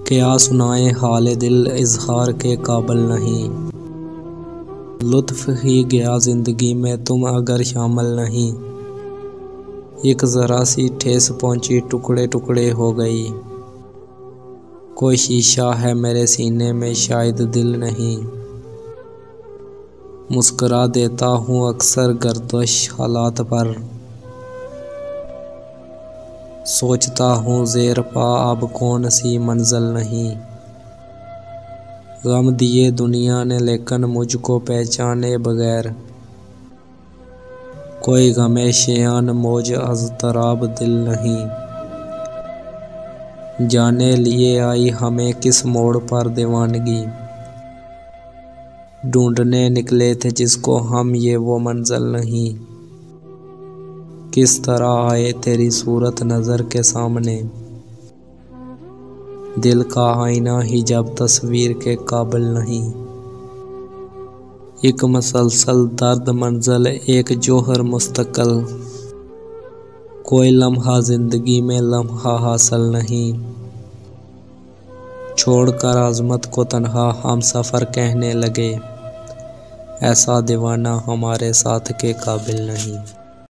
क्या सुनाए हाल दिल इज़हार के काबिल नहीं। लुत्फ़ ही गया ज़िंदगी में तुम अगर शामिल नहीं। एक ज़रा सी ठेस पहुंची टुकड़े टुकड़े हो गई। कोई शीशा है मेरे सीने में शायद दिल नहीं। मुस्कुरा देता हूँ अक्सर गर्दिश हालात पर। सोचता हूँ ज़ेर पा अब कौन सी मंज़िल नहीं। गम दिए दुनिया ने लेकिन मुझको पहचाने बगैर। कोई गमे शियान मौज अज़तराब दिल नहीं। जाने लिए आई हमें किस मोड़ पर दीवानगी। ढूंढने निकले थे जिसको हम ये वो मंज़िल नहीं। किस तरह आए तेरी सूरत नज़र के सामने। दिल का आईना ही जब तस्वीर के काबिल नहीं। एक मसलसल दर्द मंज़िल एक जोहर मुस्तकिल। कोई लम्हा ज़िंदगी में लम्हा हासिल नहीं। छोड़कर आज़मत को तन्हा हम सफ़र कहने लगे। ऐसा दीवाना हमारे साथ के काबिल नहीं।